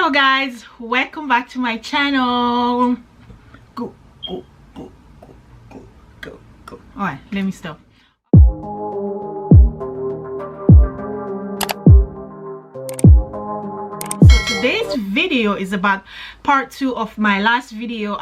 Hello guys, welcome back to my channel. Go. All right, let me stop. So today's video is about part 2 of my last video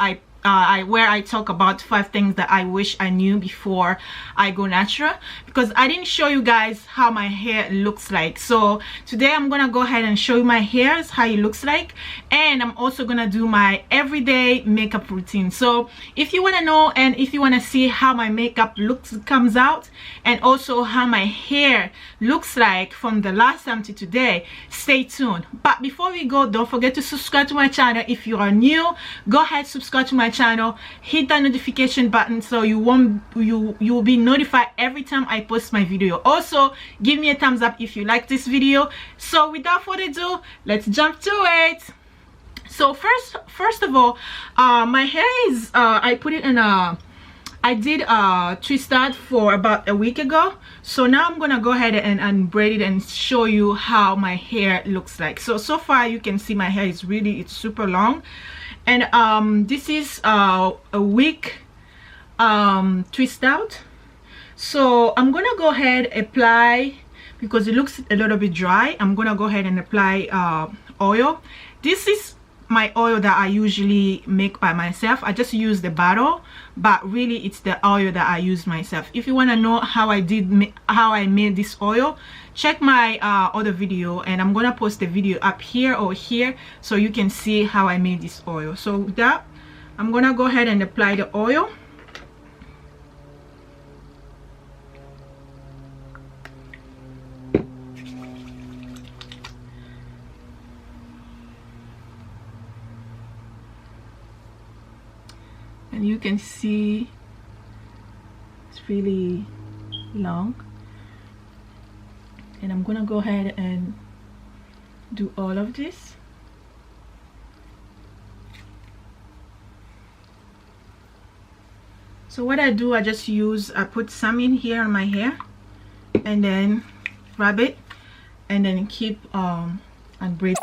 where I talk about 5 things that I wish I knew before I go natural, because I didn't show you guys how my hair looks like. So today I'm gonna go ahead and show you my hair, how it looks like, and I'm also gonna do my everyday makeup routine. So if you want to know and if you want to see how my makeup comes out, and also how my hair looks like from the last time to today, stay tuned. But before we go, don't forget to subscribe to my channel. If you are new, go ahead, subscribe to my channel, hit that notification button so you will be notified every time I post my video. Also, give me a thumbs up if you like this video. So without further ado, let's jump to it. So first of all, my hair is I put it in a, I did a twist out for about a week ago. So now I'm gonna go ahead and braid it and show you how my hair looks like. So far you can see my hair is it's super long, and this is a week twist out. So I'm gonna go ahead apply, because it looks a little bit dry. I'm gonna go ahead and apply oil. This is my oil that I usually make by myself. I just use the bottle, but really it's the oil that I use myself. If you want to know how I made this oil, check my other video, and I'm gonna post the video up here or here so you can see how I made this oil. So with that, I'm gonna go ahead and apply the oil. And you can see it's really long, and I'm gonna go ahead and do all of this. So what I do, I put some in here on my hair, and then rub it, and then keep and braid.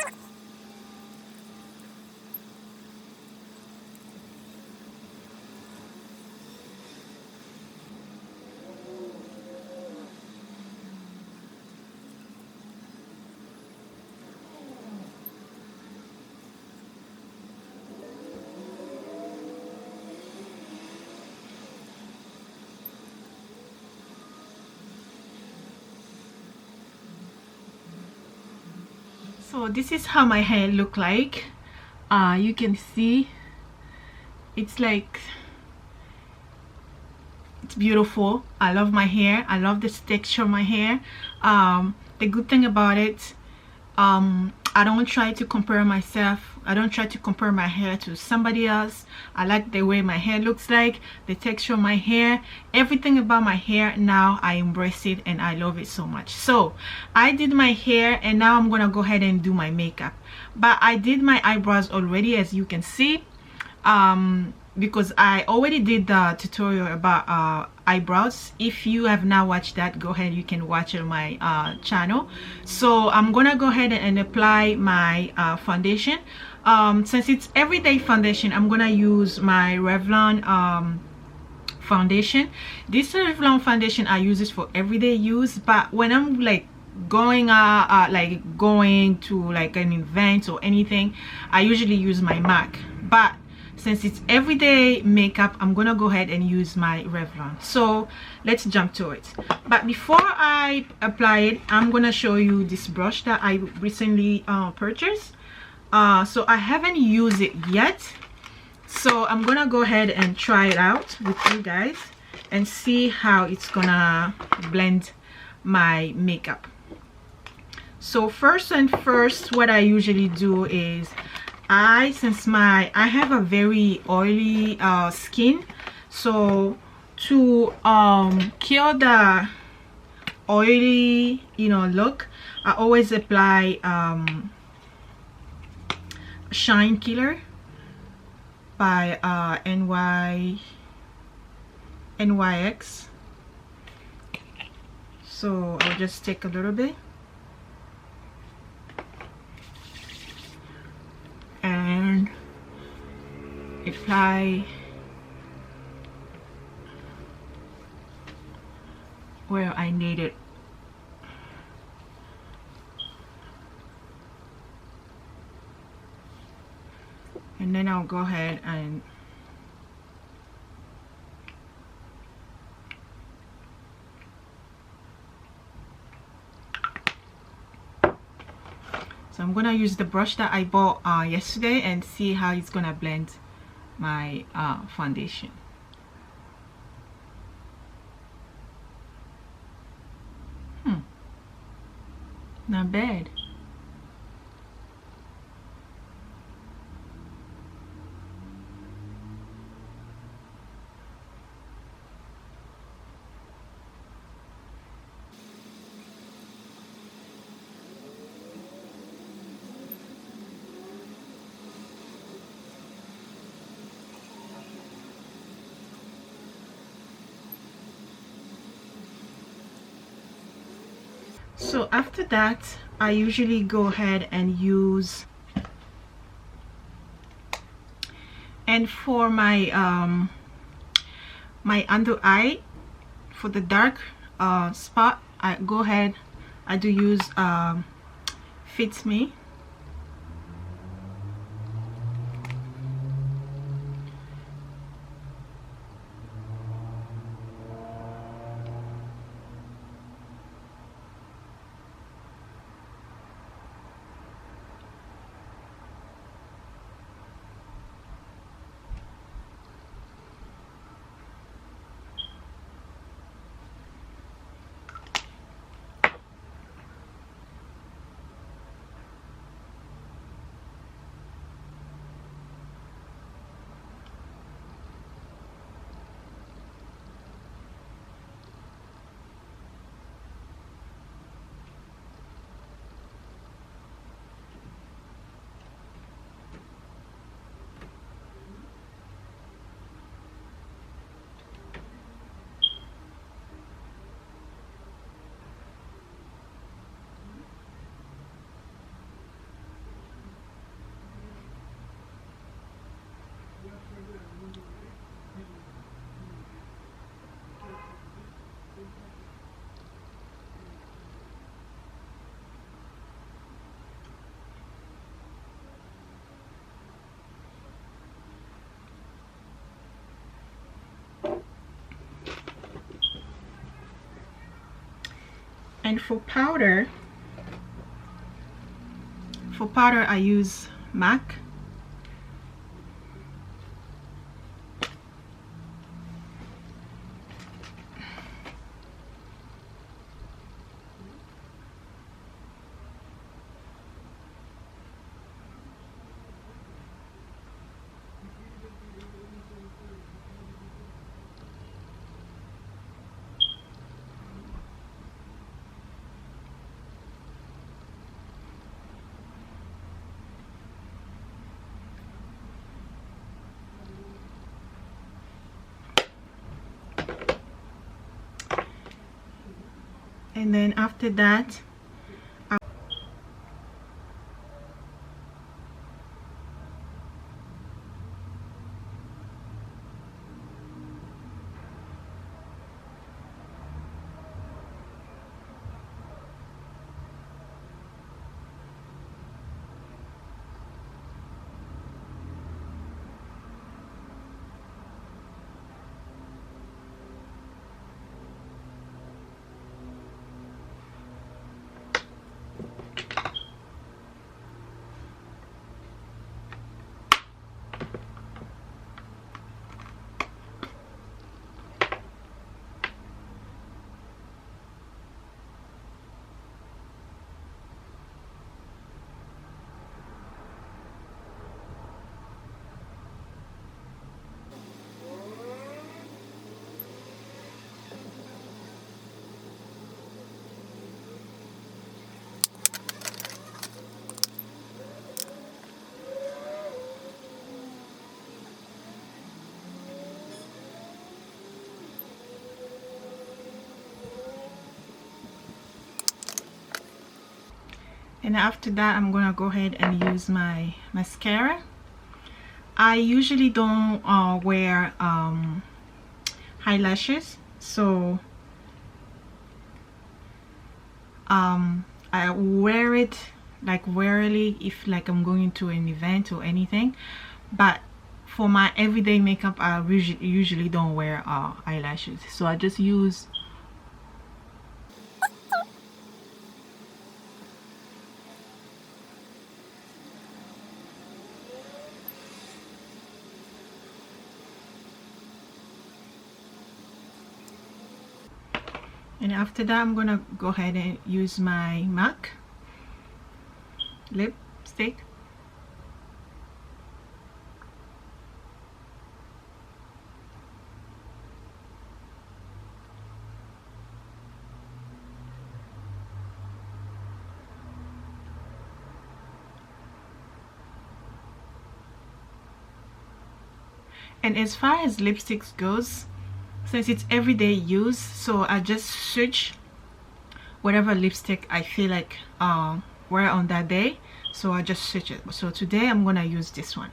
So this is how my hair look like. You can see it's beautiful. I love my hair. I love this texture of my hair. The good thing about it, I don't try to compare myself. I don't try to compare my hair to somebody else. I like the way my hair looks like, the texture of my hair, everything about my hair. Now I embrace it and I love it so much. So I did my hair, and now I'm gonna go ahead and do my makeup. But I did my eyebrows already, as you can see, because I already did the tutorial about eyebrows. If you have not watched that, go ahead, you can watch it on my channel. So I'm gonna go ahead and apply my foundation. Since it's everyday foundation, I'm gonna use my Revlon foundation. This Revlon foundation, I use this for everyday use, but when I'm going to an event or anything, I usually use my MAC. But since it's everyday makeup, I'm gonna go ahead and use my Revlon. So let's jump to it. But before I apply it, I'm gonna show you this brush that I recently purchased. So I haven't used it yet, so I'm gonna go ahead and try it out with you guys and see how it's gonna blend my makeup. So first, what I usually do is, since I have a very oily skin, so to kill the oily look, I always apply Shine Killer by NYX. So I'll just take a little bit. apply where I need it. And then I'll go ahead and so I'm gonna use the brush that I bought yesterday and see how it's gonna blend my foundation. Not bad. So after that, I usually go ahead and use, and for my my under eye, for the dark spot, I go ahead, I do use Fits Me. And for powder, I use Maxx. And then after that, I'm gonna go ahead and use my mascara. I usually don't wear eyelashes, so I wear it like rarely if like I'm going to an event or anything, but for my everyday makeup I usually don't wear eyelashes, so I just use and after that I'm gonna go ahead and use my MAC lipstick. And as far as lipsticks goes, since it's everyday use, so I just switch whatever lipstick I feel like wear on that day, so I just switch it. So today I'm gonna use this one.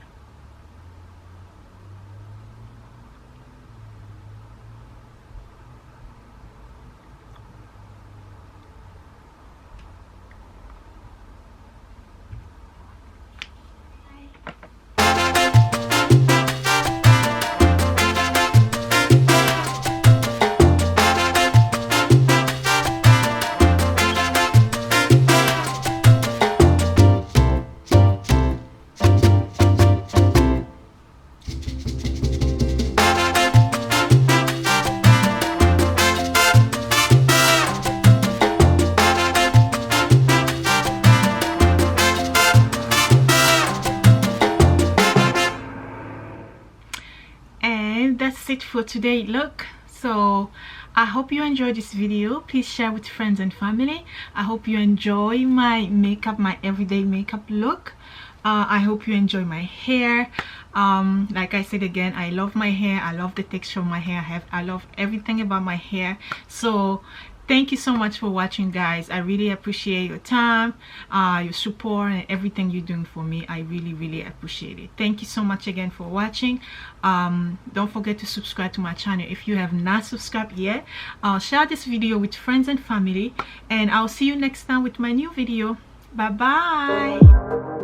And that's it for today look. So I hope you enjoyed this video. Please share with friends and family. I hope you enjoy my makeup, my everyday makeup look. I hope you enjoy my hair. Like I said again, I love my hair. I love the texture of my hair. I love everything about my hair. So thank you so much for watching, guys. I really appreciate your time, your support, and everything you're doing for me. I really appreciate it. Thank you so much again for watching. Don't forget to subscribe to my channel if you have not subscribed yet. Share this video with friends and family, and I'll see you next time with my new video. Bye bye.